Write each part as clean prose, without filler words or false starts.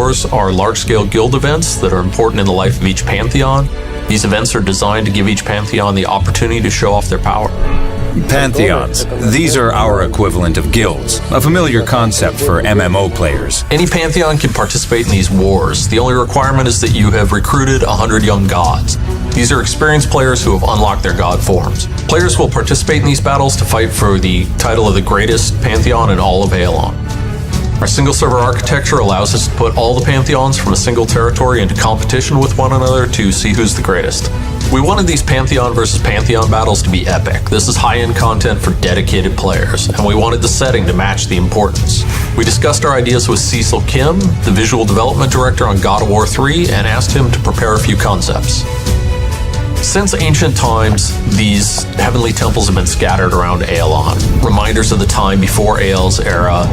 Wars are large-scale guild events that are important in the life of each Pantheon. These events are designed to give each Pantheon the opportunity to show off their power. Pantheons. These are our equivalent of guilds, a familiar concept for MMO players. Any Pantheon can participate in these wars. The only requirement is that you have recruited 100 young gods. These are experienced players who have unlocked their god forms. Players will participate in these battles to fight for the title of the greatest Pantheon in all of Aeolon. Our single server architecture allows us to put all the Pantheons from a single territory into competition with one another to see who's the greatest. We wanted these Pantheon versus Pantheon battles to be epic. This is high-end content for dedicated players, and we wanted the setting to match the importance. We discussed our ideas with Cecil Kim, the visual development director on God of War 3, and asked him to prepare a few concepts. Since ancient times, these heavenly temples have been scattered around Aeolon, reminders of the time before Ael's era,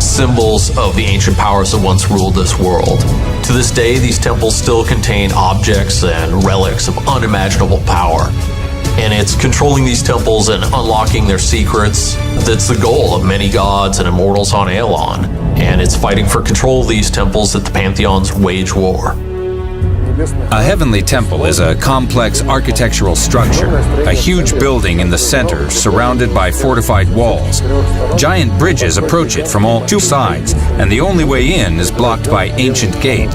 symbols of the ancient powers that once ruled this world. To this day, these temples still contain objects and relics of unimaginable power. And it's controlling these temples and unlocking their secrets that's the goal of many gods and immortals on Aeolon. And it's fighting for control of these temples that the Pantheons wage war. A heavenly temple is a complex architectural structure, a huge building in the center surrounded by fortified walls. Giant bridges approach it from all two sides, and the only way in is blocked by ancient gate.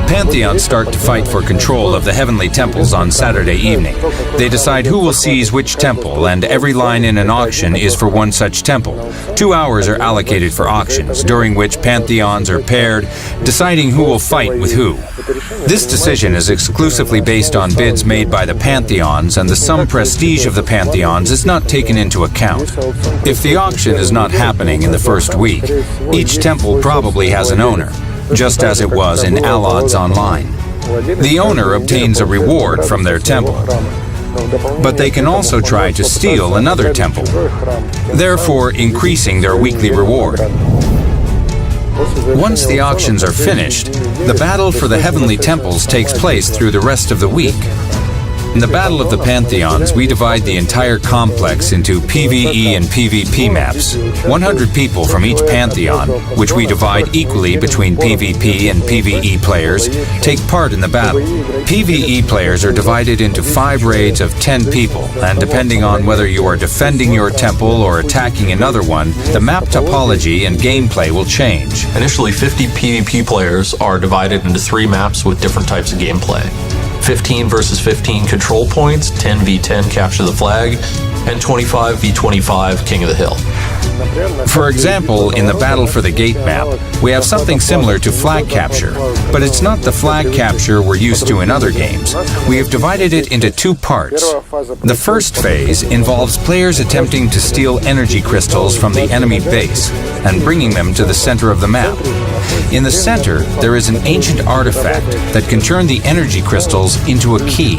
Pantheons start to fight for control of the heavenly temples on Saturday evening. They decide who will seize which temple, and every line in an auction is for one such temple. 2 hours are allocated for auctions, during which Pantheons are paired, deciding who will fight with who. This decision is exclusively based on bids made by the Pantheons, and the sum prestige of the Pantheons is not taken into account. If the auction is not happening in the first week, each temple probably has an owner, just as it was in Allods Online. The owner obtains a reward from their temple, but they can also try to steal another temple, therefore increasing their weekly reward. Once the auctions are finished, the battle for the heavenly temples takes place through the rest of the week. In the Battle of the Pantheons, we divide the entire complex into PvE and PvP maps. 100 people from each Pantheon, which we divide equally between PvP and PvE players, take part in the battle. PvE players are divided into 5 raids of 10 people, and depending on whether you are defending your temple or attacking another one, the map topology and gameplay will change. Initially, 50 PvP players are divided into 3 maps with different types of gameplay. 15 versus 15 control points, 10 v 10 capture the flag, and 25 v 25 king of the hill. For example, in the Battle for the Gate map, we have something similar to flag capture, but it's not the flag capture we're used to in other games. We have divided it into 2 parts. The first phase involves players attempting to steal energy crystals from the enemy base and bringing them to the center of the map. In the center, there is an ancient artifact that can turn the energy crystals into a key.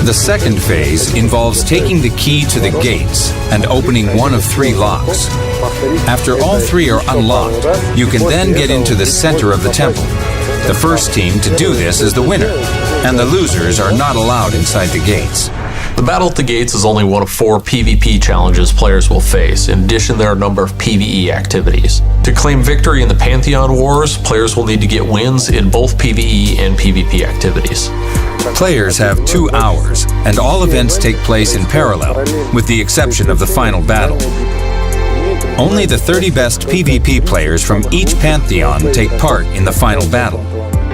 The second phase involves taking the key to the gates and opening one of 3 locks. After all 3 are unlocked, you can then get into the center of the temple. The first team to do this is the winner, and the losers are not allowed inside the gates. The Battle at the Gates is only one of 4 PvP challenges players will face. In addition, there are a number of PvE activities. To claim victory in the Pantheon Wars, players will need to get wins in both PvE and PvP activities. Players have 2 hours, and all events take place in parallel, with the exception of the final battle. Only the 30 best PvP players from each Pantheon take part in the final battle.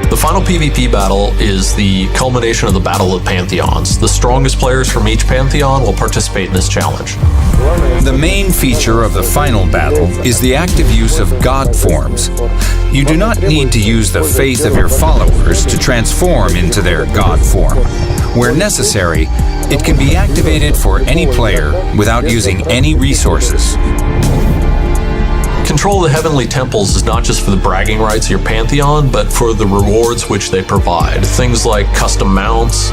The final PvP battle is the culmination of the Battle of Pantheons. The strongest players from each Pantheon will participate in this challenge. The main feature of the final battle is the active use of god forms. You do not need to use the faith of your followers to transform into their god form. Where necessary, it can be activated for any player without using any resources. Control of the heavenly temples is not just for the bragging rights of your Pantheon, but for the rewards which they provide. Things like custom mounts,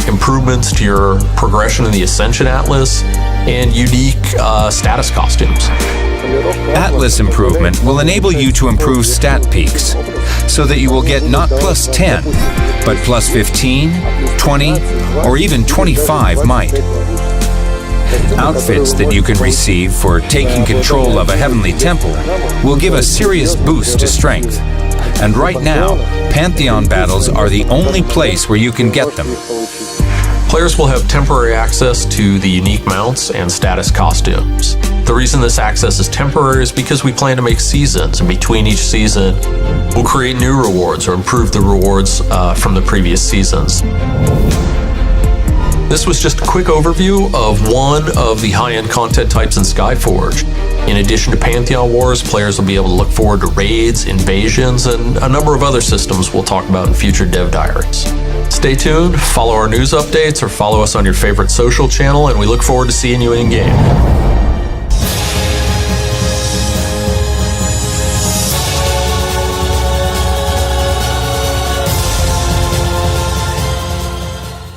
improvements to your progression in the Ascension Atlas, and unique status costumes. Atlas improvement will enable you to improve stat peaks, so that you will get not plus 10, but plus 15, 20, or even 25 might. Outfits that you can receive for taking control of a heavenly temple will give a serious boost to strength. And right now, Pantheon battles are the only place where you can get them. Players will have temporary access to the unique mounts and status costumes. The reason this access is temporary is because we plan to make seasons, and between each season, we'll create new rewards or improve the rewards from the previous seasons. This was just a quick overview of one of the high-end content types in Skyforge. In addition to Pantheon Wars, players will be able to look forward to raids, invasions, and a number of other systems we'll talk about in future dev diaries. Stay tuned, follow our news updates, or follow us on your favorite social channel, and we look forward to seeing you in-game.